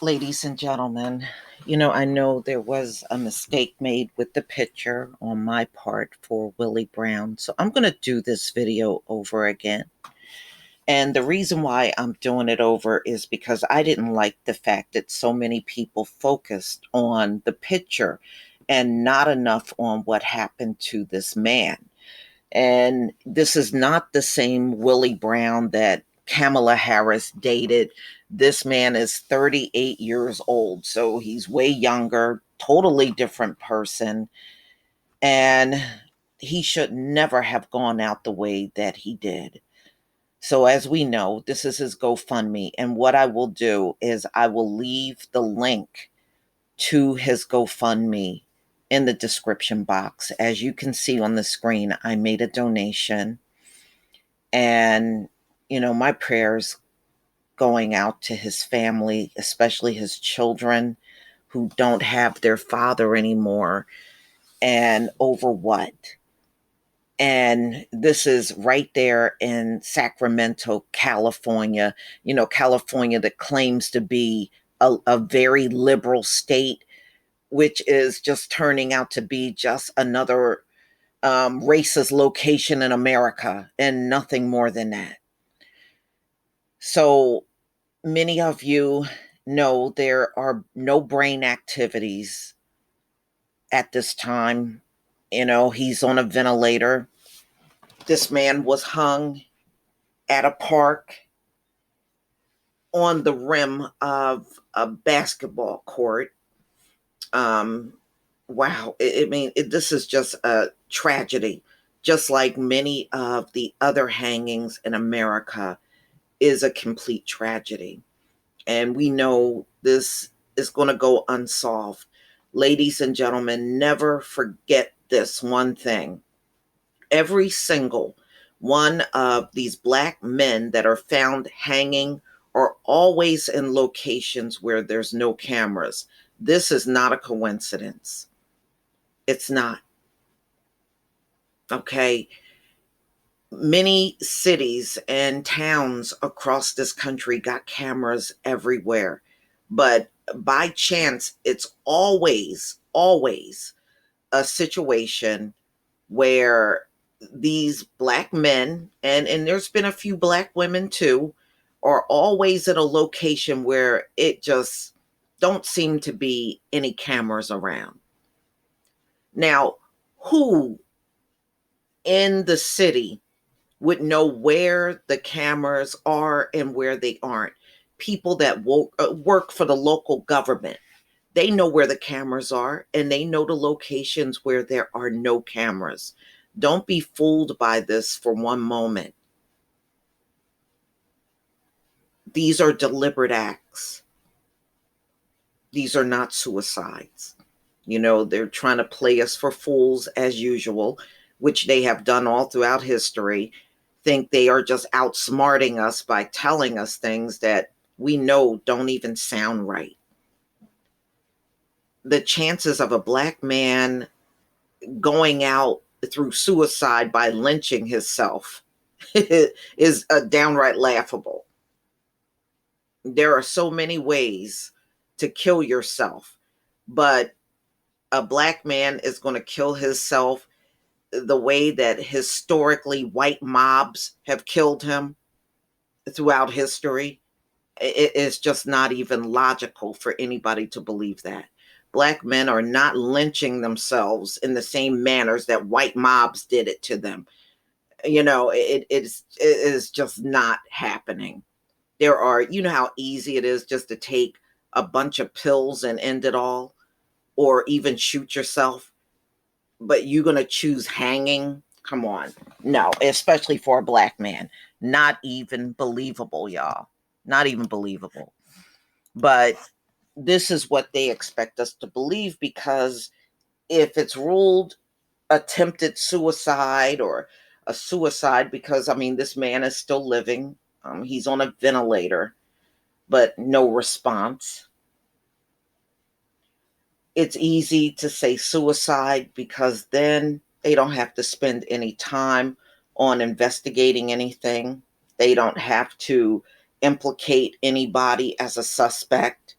Ladies and gentlemen, I know there was a mistake made with the picture on my part for Willie Brown, so I'm going to do this video over again. And the reason why I'm doing it over is because I didn't like the fact that so many people focused on the picture and not enough on what happened to this man. And this is not the same Willie Brown that Kamala Harris dated. This man is 38 years old, so he's way younger, totally different person. And he should never have gone out the way that he did. So, as we know, this is his GoFundMe. And what I will do is I will leave the link to his GoFundMe in the description box. As you can see on the screen, I made a donation. And, my prayers going out to his family, especially his children who don't have their father anymore. And over what? And this is right there in Sacramento, California, California that claims to be a very liberal state, which is just turning out to be just another racist location in America and nothing more than that. So many of you know there are no brain activities at this time. He's on a ventilator. This man was hung at a park on the rim of a basketball court. Wow. This is just a tragedy, just like many of the other hangings in America is a complete tragedy. And we know this is going to go unsolved. Ladies and gentlemen, never forget this one thing. Every single one of these Black men that are found hanging are always in locations where there's no cameras. This is not a coincidence. It's not. Okay. Many cities and towns across this country got cameras everywhere. But by chance, it's always a situation where these Black men, and there's been a few Black women too, are always at a location where it just don't seem to be any cameras around. Now, who in the city would know where the cameras are and where they aren't? People that work for the local government, they know where the cameras are and they know the locations where there are no cameras. Don't be fooled by this for one moment. These are deliberate acts. These are not suicides. They're trying to play us for fools as usual, which they have done all throughout history. Think they are just outsmarting us by telling us things that we know don't even sound right. The chances of a Black man going out through suicide by lynching himself is downright laughable. There are so many ways to kill yourself, but a Black man is going to kill himself the way that historically white mobs have killed him throughout history. It is just not even logical for anybody to believe that. Black men are not lynching themselves in the same manners that white mobs did it to them. It is just not happening. You know how easy it is just to take a bunch of pills and end it all, or even shoot yourself. But you're going to choose hanging? Come on. No, especially for a Black man. Not even believable, y'all. Not even believable. But this is what they expect us to believe, because if it's ruled attempted suicide or a suicide, because this man is still living, he's on a ventilator, but no response. It's easy to say suicide because then they don't have to spend any time on investigating anything. They don't have to implicate anybody as a suspect.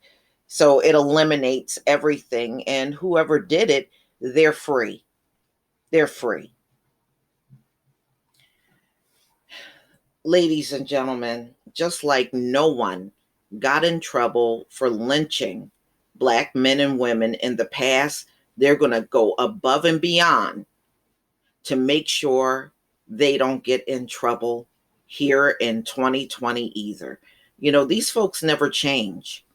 So it eliminates everything. And whoever did it, they're free. They're free. Ladies and gentlemen, just like no one got in trouble for lynching Black men and women in the past, they're going to go above and beyond to make sure they don't get in trouble here in 2020 either. You know, these folks never change.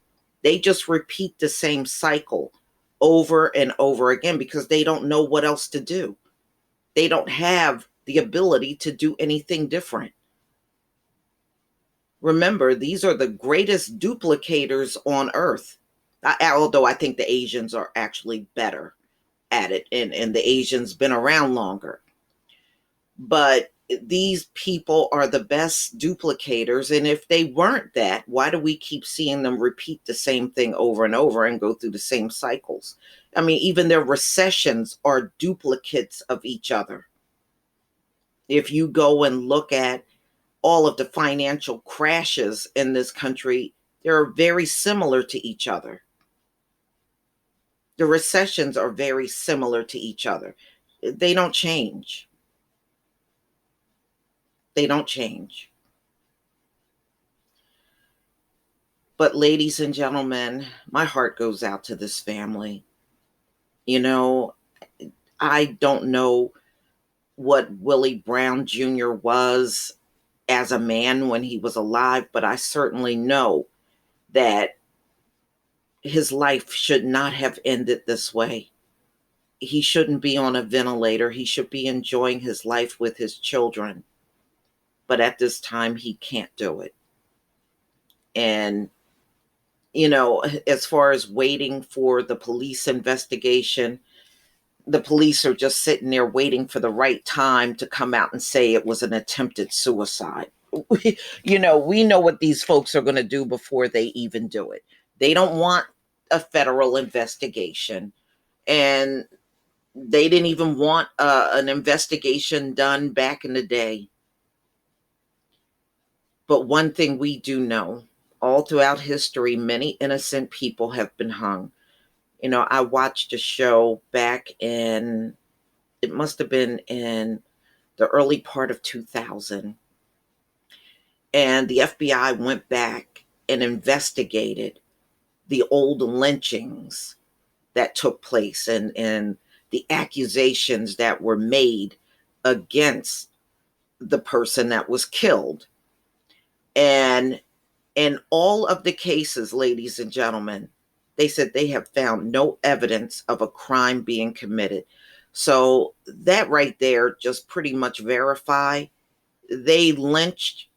They just repeat the same cycle over and over again because they don't know what else to do. They don't have the ability to do anything different. Remember, these are the greatest duplicators on earth. Although I think the Asians are actually better at it, and the Asians been around longer. But these people are the best duplicators. And if they weren't that, why do we keep seeing them repeat the same thing over and over and go through the same cycles? I mean, even their recessions are duplicates of each other. If you go and look at all of the financial crashes in this country, they're very similar to each other. The recessions are very similar to each other. They don't change. They don't change. But, ladies and gentlemen, my heart goes out to this family. You know, I don't know what Willie Brown Jr. was as a man when he was alive, but I certainly know that his life should not have ended this way. He shouldn't be on a ventilator. He should be enjoying his life with his children. But at this time, he can't do it. And, you know, as far as waiting for the police investigation, the police are just sitting there waiting for the right time to come out and say it was an attempted suicide. You know, we know what these folks are going to do before they even do it. They don't want a federal investigation. And they didn't even want an investigation done back in the day. But one thing we do know, all throughout history, many innocent people have been hung. You know, I watched a show back in, it must have been in the early part of 2000. And the FBI went back and investigated the old lynchings that took place, and the accusations that were made against the person that was killed. And in all of the cases, ladies and gentlemen, they said they have found no evidence of a crime being committed. So that right there just pretty much verify they lynched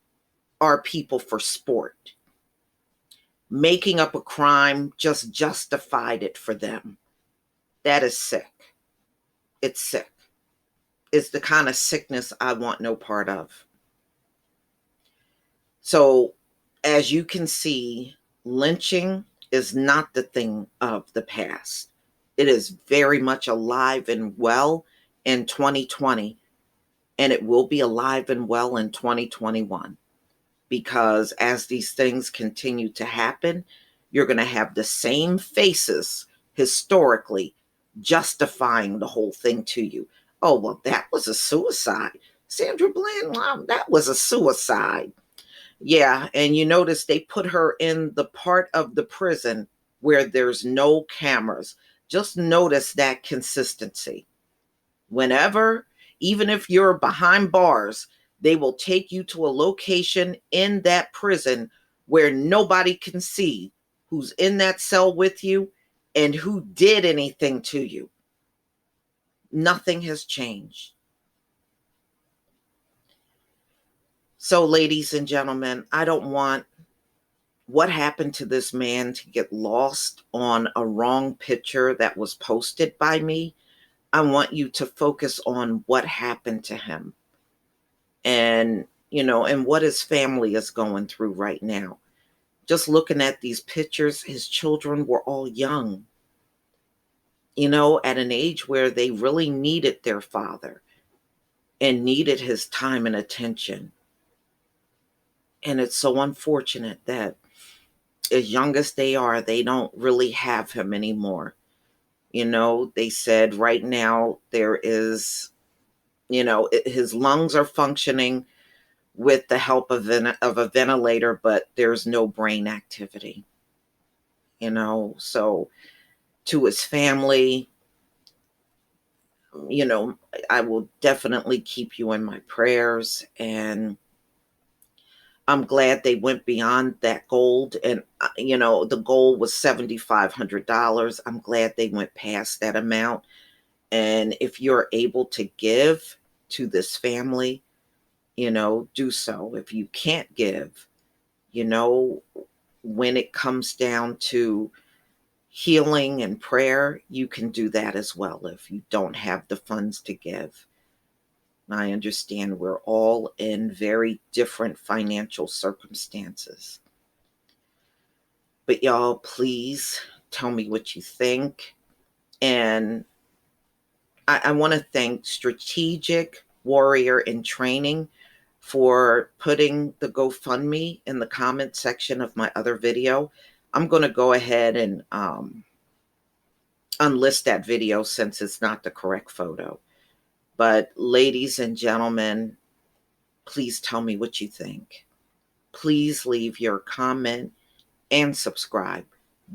our people for sport. Making up a crime just justified it for them. That is sick. It's sick. It's the kind of sickness I want no part of. So, as you can see, lynching is not the thing of the past. It is very much alive and well in 2020, and it will be alive and well in 2021. Because as these things continue to happen, you're going to have the same faces historically justifying the whole thing to you. Oh, well, that was a suicide. Sandra Bland, wow, that was a suicide. Yeah, and you notice they put her in the part of the prison where there's no cameras. Just notice that consistency. Whenever, even if you're behind bars, they will take you to a location in that prison where nobody can see who's in that cell with you and who did anything to you. Nothing has changed. So, ladies and gentlemen, I don't want what happened to this man to get lost on a wrong picture that was posted by me. I want you to focus on what happened to him and, you know, and what his family is going through right now. Just looking at these pictures, his children were all young, you know, at an age where they really needed their father and needed his time and attention. And it's so unfortunate that as young as they are, they don't really have him anymore. They said right now there is, his lungs are functioning with the help of a ventilator, but there's no brain activity. So to his family, you know, I will definitely keep you in my prayers. And I'm glad they went beyond that gold. And, the goal was $7,500. I'm glad they went past that amount. And if you're able to give to this family, do so. If you can't give, you know, when it comes down to healing and prayer, you can do that as well if you don't have the funds to give. I understand we're all in very different financial circumstances. But y'all, please tell me what you think. And I want to thank Strategic Warrior in Training for putting the GoFundMe in the comment section of my other video. I'm going to go ahead and unlist that video since it's not the correct photo. But ladies and gentlemen, please tell me what you think. Please leave your comment and subscribe.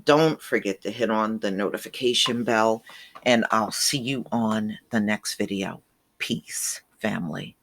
Don't forget to hit on the notification bell, and I'll see you on the next video. Peace, family.